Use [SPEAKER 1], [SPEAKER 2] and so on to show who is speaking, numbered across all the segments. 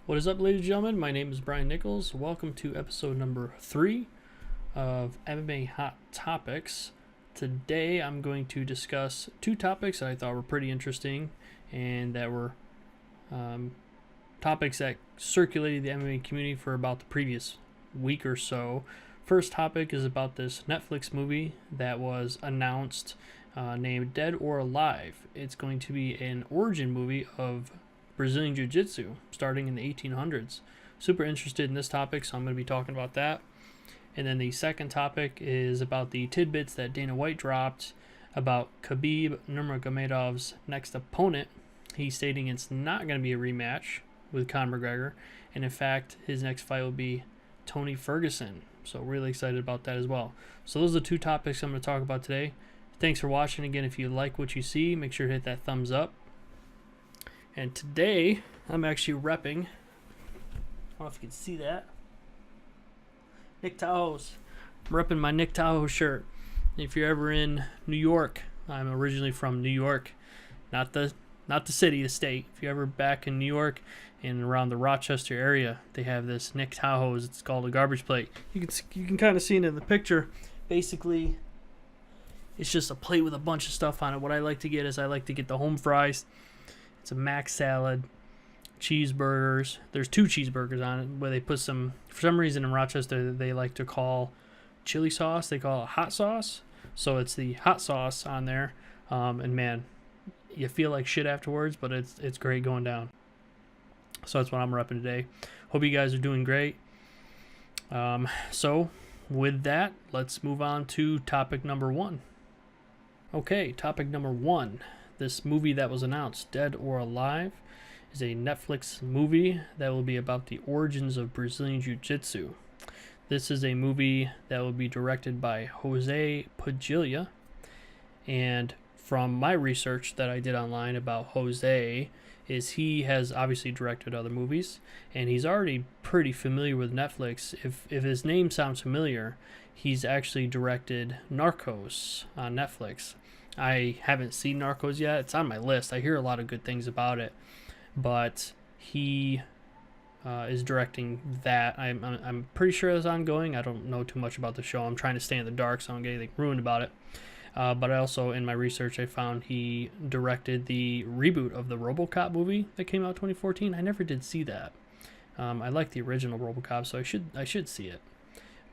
[SPEAKER 1] What is up, ladies and gentlemen? My name is Brian Nichols. Welcome to episode number 3 of MMA Hot Topics. Today I'm going to discuss two topics that I thought were pretty interesting and that were topics that circulated the MMA community for about the previous week or so. First topic is about this Netflix movie that was announced named Dead or Alive. It's going to be an origin movie of Brazilian Jiu-Jitsu starting in the 1800s. Super interested in this topic, so I'm going to be talking about that. And then the second topic is about the tidbits that Dana White dropped about Khabib Nurmagomedov's next opponent. He's stating it's not going to be a rematch with Conor McGregor, and in fact, his next fight will be Tony Ferguson. So really excited about that as well. So those are the two topics I'm going to talk about today. Thanks for watching. Again, if you like what you see, make sure to hit that thumbs up. And today, I'm actually repping, I don't know if you can see that, Nick Tahoe's. I'm repping my Nick Tahoe shirt. If you're ever in New York, I'm originally from New York, not the city, the state. If you're ever back in New York and around the Rochester area, they have this Nick Tahoe's. It's called a garbage plate. You can kind of see it in the picture. Basically, it's just a plate with a bunch of stuff on it. What I like to get is I like to get the home fries. It's a mac salad, cheeseburgers. There's 2 cheeseburgers on it where they put some, for some reason in Rochester, they like to call chili sauce, they call it hot sauce. So it's the hot sauce on there. And man, you feel like shit afterwards, but it's great going down. So that's what I'm repping today. Hope you guys are doing great. So with that, let's move on to topic number 1. Okay, topic number 1. This movie that was announced, Dead or Alive, is a Netflix movie that will be about the origins of Brazilian Jiu-Jitsu. This is a movie that will be directed by José Padilha. And from my research that I did online about Jose, is he has obviously directed other movies, and he's already pretty familiar with Netflix. If his name sounds familiar, he's actually directed Narcos on Netflix. I haven't seen Narcos yet. It's on my list. I hear a lot of good things about it, but he is directing that. I'm pretty sure it's ongoing. I don't know too much about the show. I'm trying to stay in the dark, so I don't get anything ruined about it. But I also, in my research, I found he directed the reboot of the RoboCop movie that came out 2014. I never did see that. I like the original RoboCop, so I should see it.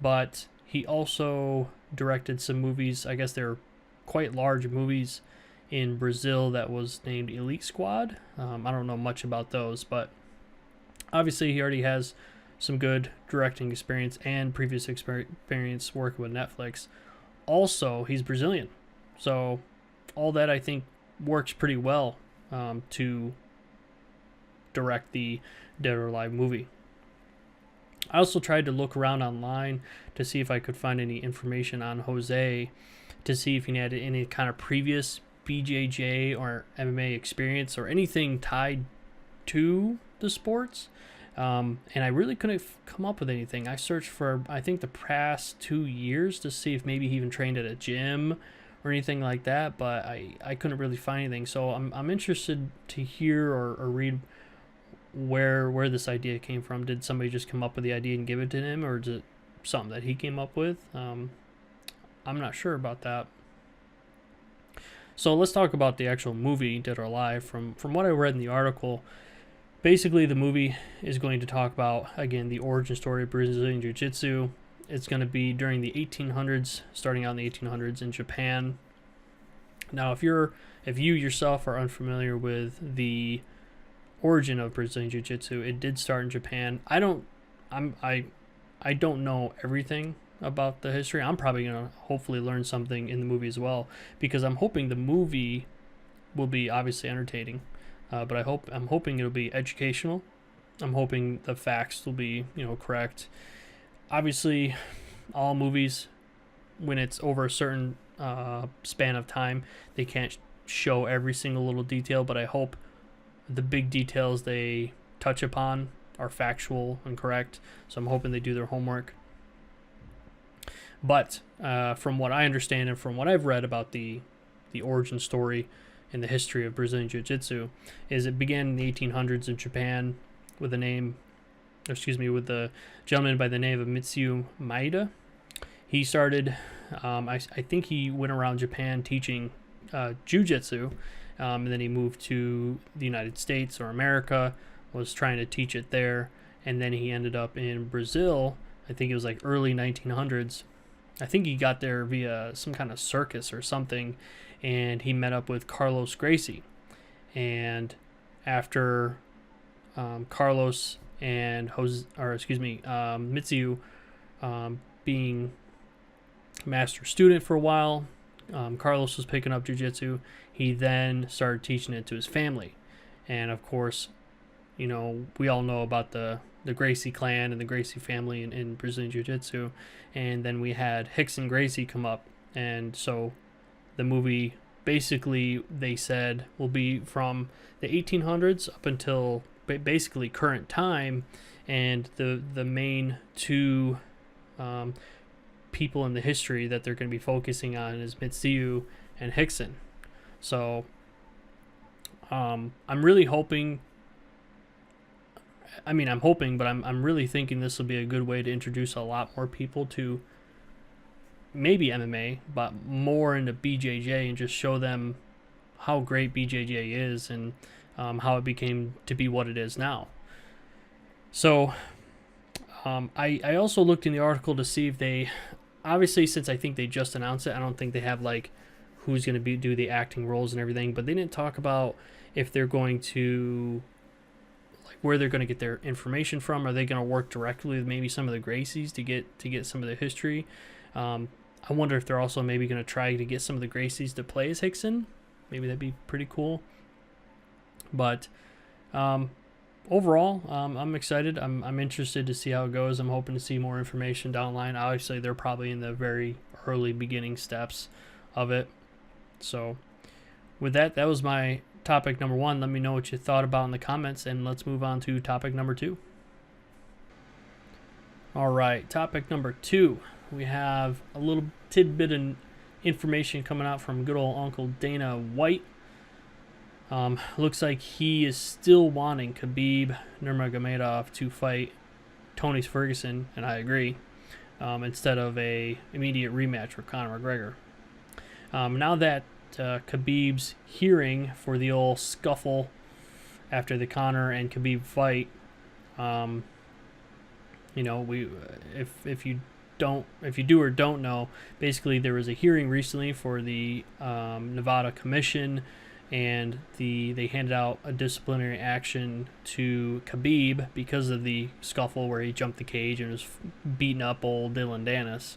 [SPEAKER 1] But he also directed some movies. I guess they're quite large movies in Brazil that was named Elite Squad. I don't know much about those, but obviously he already has some good directing experience and previous experience working with Netflix. Also, he's Brazilian, so all that I think works pretty well to direct the Dead or Alive movie. I also tried to look around online to see if I could find any information on Jose, to see if he had any kind of previous BJJ or MMA experience or anything tied to the sports. And I really couldn't come up with anything. I searched for, I think, the past 2 years to see if maybe he even trained at a gym or anything like that, but I couldn't really find anything. So I'm interested to hear or read where this idea came from. Did somebody just come up with the idea and give it to him, or is it something that he came up with? I'm not sure about that. So let's talk about the actual movie, Dead or Alive. From what I read in the article, basically the movie is going to talk about, again, the origin story of Brazilian Jiu-Jitsu. It's going to be during the 1800s, starting out in the 1800s in Japan. Now, if you yourself are unfamiliar with the origin of Brazilian Jiu-Jitsu, it did start in Japan. I don't know everything about the history. I'm probably going to hopefully learn something in the movie as well, because I'm hoping the movie will be obviously entertaining, but I'm hoping it'll be educational. I'm hoping the facts will be, correct. Obviously, all movies, when it's over a certain span of time, they can't show every single little detail, but I hope the big details they touch upon are factual and correct. So I'm hoping they do their homework. But from what I understand and from what I've read about the origin story and the history of Brazilian Jiu-Jitsu, is it began in the 1800s in Japan with the name with the gentleman by the name of Mitsuyo Maeda. He started, I think he went around Japan teaching Jujitsu, and then he moved to the United States or America, was trying to teach it there, and then he ended up in Brazil. I think it was like early 1900s. I think he got there via some kind of circus or something, and he met up with Carlos Gracie. And after Carlos and Mitsuyo being master student for a while, Carlos was picking up jiu-jitsu. He then started teaching it to his family. And of course, we all know about the Gracie clan and the Gracie family in Brazilian jiu-jitsu. And then we had Rickson Gracie come up. And so the movie, basically, they said, will be from the 1800s up until basically current time. And the main two people in the history that they're going to be focusing on is Mitsuyo and Rickson. So I'm really hoping. I'm hoping, but I'm really thinking this will be a good way to introduce a lot more people to maybe MMA, but more into BJJ, and just show them how great BJJ is and how it became to be what it is now. So I also looked in the article to see if they, obviously, since I think they just announced it, I don't think they have like who's going to do the acting roles and everything, but they didn't talk about if they're going to, like, where they're going to get their information from. Are they going to work directly with maybe some of the Gracies to get some of the history? I wonder if they're also maybe going to try to get some of the Gracies to play as Rickson. Maybe that'd be pretty cool. But overall, I'm excited. I'm interested to see how it goes. I'm hoping to see more information down the line. Obviously, they're probably in the very early beginning steps of it. So with that was my topic number 1. Let me know what you thought about in the comments, and let's move on to topic number 2. All right, topic number 2. We have a little tidbit of information coming out from good old Uncle Dana White. Looks like he is still wanting Khabib Nurmagomedov to fight Tony Ferguson, and I agree, instead of a immediate rematch with Conor McGregor. Now that Khabib's hearing for the old scuffle after the Conor and Khabib fight, if you do or don't know, basically there was a hearing recently for the Nevada Commission, and they handed out a disciplinary action to Khabib because of the scuffle where he jumped the cage and was beating up old Dylan Dennis.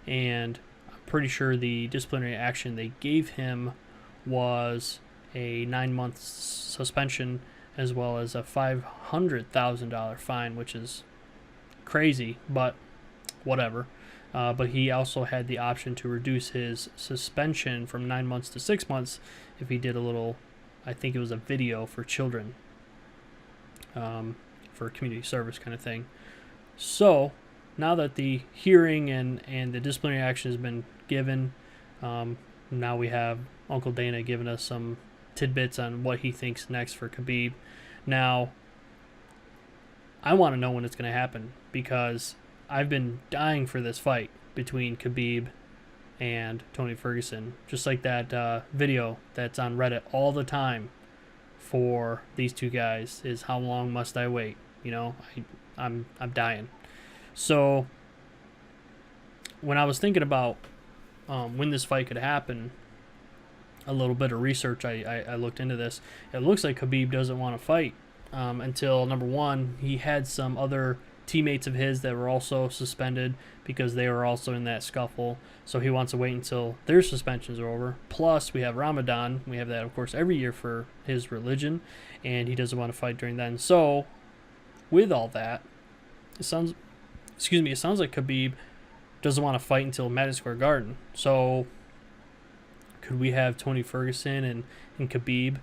[SPEAKER 1] And I'm pretty sure the disciplinary action they gave him was a 9-month suspension as well as a $500,000 fine, which is crazy, but whatever. But he also had the option to reduce his suspension from 9 months to 6 months if he did a little, I think it was a video for children, for community service kind of thing. So now that the hearing and the disciplinary action has been given, now we have Uncle Dana giving us some tidbits on what he thinks next for Khabib. Now, I want to know when it's going to happen, because I've been dying for this fight between Khabib and Tony Ferguson. Just like that video that's on Reddit all the time for these two guys is how long must I wait? I'm dying. So when I was thinking about when this fight could happen, a little bit of research, I looked into this. It looks like Khabib doesn't want to fight until, number one, he had some other teammates of his that were also suspended because they were also in that scuffle. So he wants to wait until their suspensions are over. Plus, we have Ramadan. We have that, of course, every year for his religion, and he doesn't want to fight during then. So, with all that, it sounds like Khabib doesn't want to fight until Madison Square Garden. So, could we have Tony Ferguson and Khabib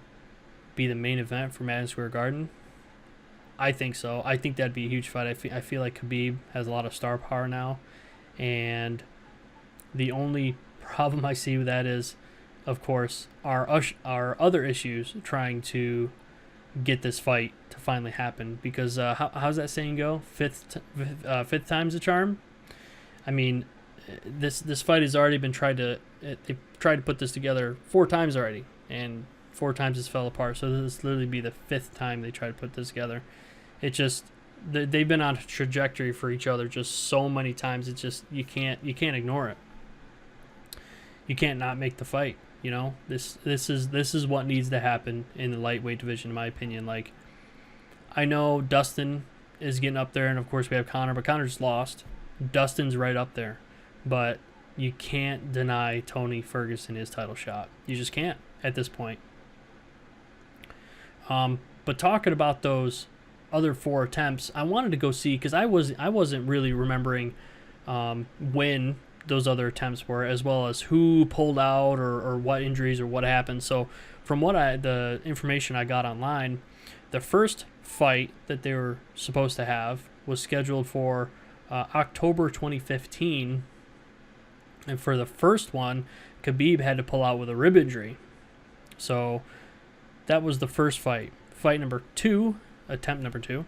[SPEAKER 1] be the main event for Madison Square Garden? I think so. I think that'd be a huge fight. I feel like Khabib has a lot of star power now, and the only problem I see with that is, of course, our other issues trying to get this fight to finally happen, because how's that saying go? Fifth time's the charm. I mean, this fight has already been they've tried to put this together 4 times already, and 4 times it's fell apart. So this literally be the 5th time they try to put this together. It just, they've been on a trajectory for each other just so many times. It's just, you can't ignore it. You can't not make the fight. You know, this is what needs to happen in the lightweight division, in my opinion. Like, I know Dustin is getting up there, and of course we have Conor, but Conor's lost. Dustin's right up there, but you can't deny Tony Ferguson his title shot. You just can't at this point. But talking about those other 4 attempts, I wanted to go see, because I wasn't really remembering when those other attempts were, as well as who pulled out or what injuries or what happened. So from the information I got online, the first fight that they were supposed to have was scheduled for October 2015, and for the first one, Khabib had to pull out with a rib injury. So that was the first fight. Fight number 2, attempt number 2,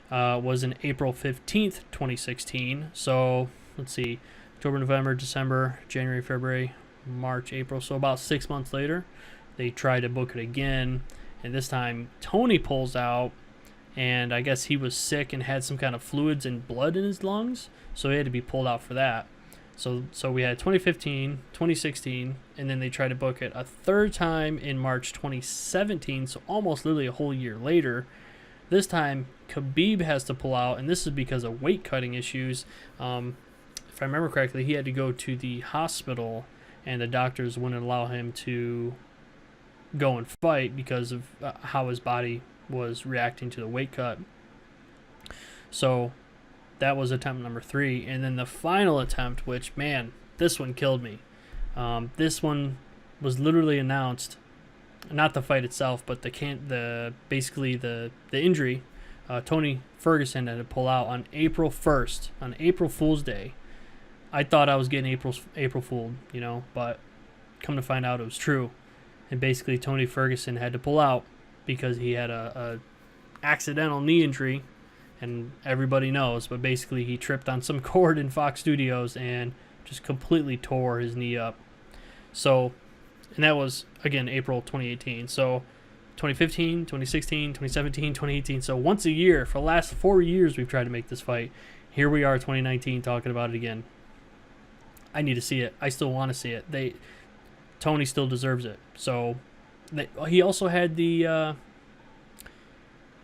[SPEAKER 1] was in April 15th, 2016. So let's see, October, November, December, January, February, March, April. So about 6 months later, they tried to book it again, and this time Tony pulls out, and I guess he was sick and had some kind of fluids and blood in his lungs, so he had to be pulled out for that. So we had 2015, 2016, and then they tried to book it a 3rd time in March 2017, so almost literally a whole year later. This time, Khabib has to pull out, and this is because of weight cutting issues. If I remember correctly, he had to go to the hospital, and the doctors wouldn't allow him to go and fight because of how his body was reacting to the weight cut. So that was attempt number 3. And then the final attempt, which, man, this one killed me. This one was literally announced, not the fight itself, but basically the injury. Tony Ferguson had to pull out on April 1st, on April Fool's Day. I thought I was getting April Fooled, you know, but come to find out it was true. And basically Tony Ferguson had to pull out because he had a accidental knee injury, and everybody knows, but basically he tripped on some cord in Fox Studios and just completely tore his knee up. So, and that was, again, April 2018. So 2015, 2016, 2017, 2018. So once a year, for the last 4 years, we've tried to make this fight. Here we are, 2019, talking about it again. I need to see it. I still want to see it. Tony still deserves it. So he also had the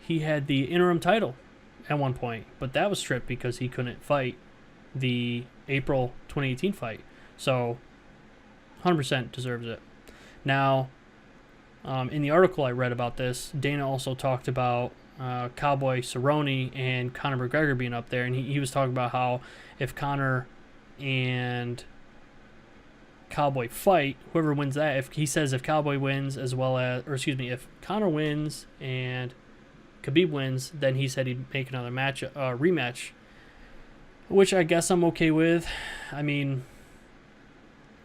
[SPEAKER 1] interim title at one point, but that was stripped because he couldn't fight the April 2018 fight. So 100% deserves it. Now, in the article I read about this, Dana also talked about Cowboy Cerrone and Conor McGregor being up there, and he was talking about how if Conor and Cowboy fight, whoever wins that, if Cowboy wins as well as, or excuse me, if Conor wins and Khabib wins, then he said he'd make another rematch, which I guess I'm okay with. I mean,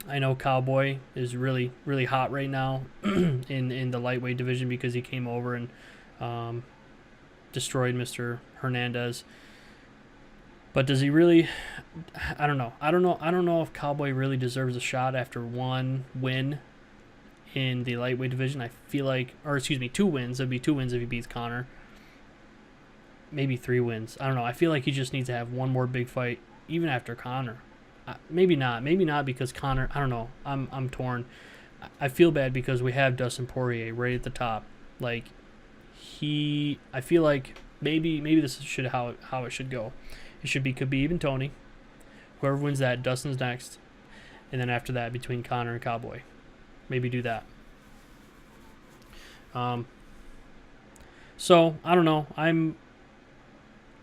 [SPEAKER 1] I know Cowboy is really, really hot right now in the lightweight division because he came over and destroyed Mr. Hernandez. But does he really? I don't know. I don't know if Cowboy really deserves a shot after one win in the lightweight division. I feel like, or excuse me, 2 wins. It'd be 2 wins if he beats Conor. Maybe 3 wins. I don't know. I feel like he just needs to have one more big fight, even after Conor. Maybe not. Maybe not because Conor. I don't know. I'm torn. I feel bad because we have Dustin Poirier right at the top. Like I feel like maybe this should how it should go. It should be Khabib and Tony. Whoever wins that, Dustin's next, and then after that, between Conor and Cowboy, maybe do that. So I don't know. I'm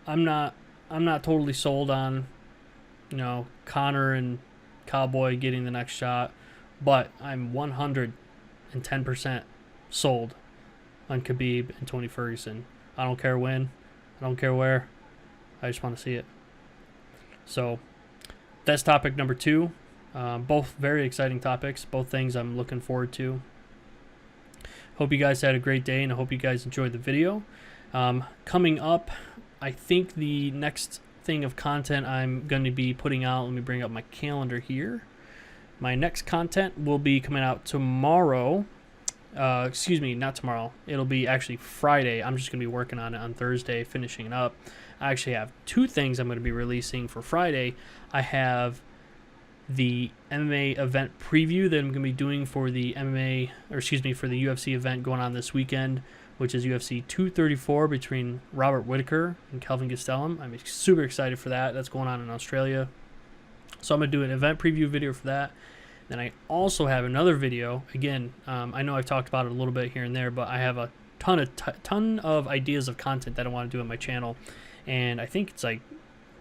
[SPEAKER 1] not totally sold on, you know, Conor and Cowboy getting the next shot, but I'm 110% sold on Khabib and Tony Ferguson. I don't care when, I don't care where. I just want to see it. So that's topic number 2. Both very exciting topics. Both things I'm looking forward to. Hope you guys had a great day, and I hope you guys enjoyed the video. Coming up, I think the next thing of content I'm going to be putting out, let me bring up my calendar here. My next content will be coming out tomorrow. Excuse me, not tomorrow. It'll be actually Friday. I'm just going to be working on it on Thursday, finishing it up. I actually have two things I'm going to be releasing for Friday. I have the MMA event preview that I'm going to be doing for the for the UFC event going on this weekend, which is UFC 234 between Robert Whittaker and Kelvin Gastelum. I'm super excited for that. That's going on in Australia. So I'm going to do an event preview video for that. Then I also have another video. Again, I know I've talked about it a little bit here and there, but I have a ton of ideas of content that I want to do on my channel. And I think it's like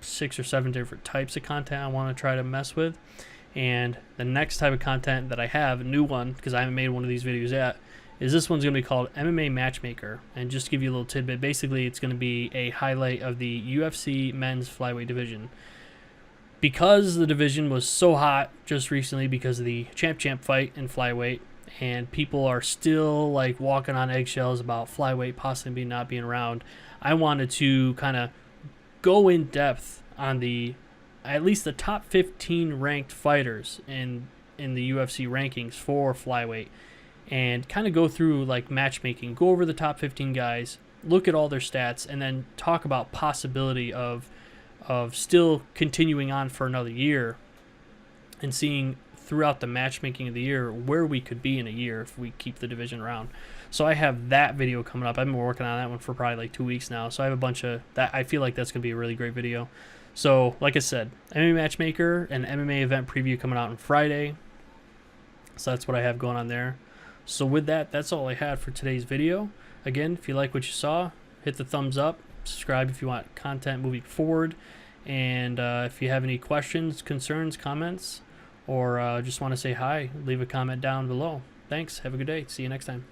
[SPEAKER 1] 6 or 7 different types of content I want to try to mess with. And the next type of content that I have, a new one, because I haven't made one of these videos yet, is this one's going to be called MMA Matchmaker. And just to give you a little tidbit, basically it's going to be a highlight of the UFC men's flyweight division. Because the division was so hot just recently because of the champ fight in flyweight, and people are still like walking on eggshells about flyweight possibly not being around, I wanted to kind of go in depth on at least the top 15 ranked fighters in the UFC rankings for flyweight, and kind of go through like matchmaking, go over the top 15 guys, look at all their stats, and then talk about possibility of still continuing on for another year and seeing throughout the matchmaking of the year where we could be in a year if we keep the division around. So I have that video coming up. I've been working on that one for probably like 2 weeks now. So I have a bunch of that. I feel like that's going to be a really great video. So like I said, MMA Matchmaker and MMA event preview coming out on Friday. So that's what I have going on there. So with that, that's all I had for today's video. Again, if you like what you saw, hit the thumbs up. Subscribe if you want content moving forward. And if you have any questions, concerns, comments, or just want to say hi, leave a comment down below. Thanks. Have a good day. See you next time.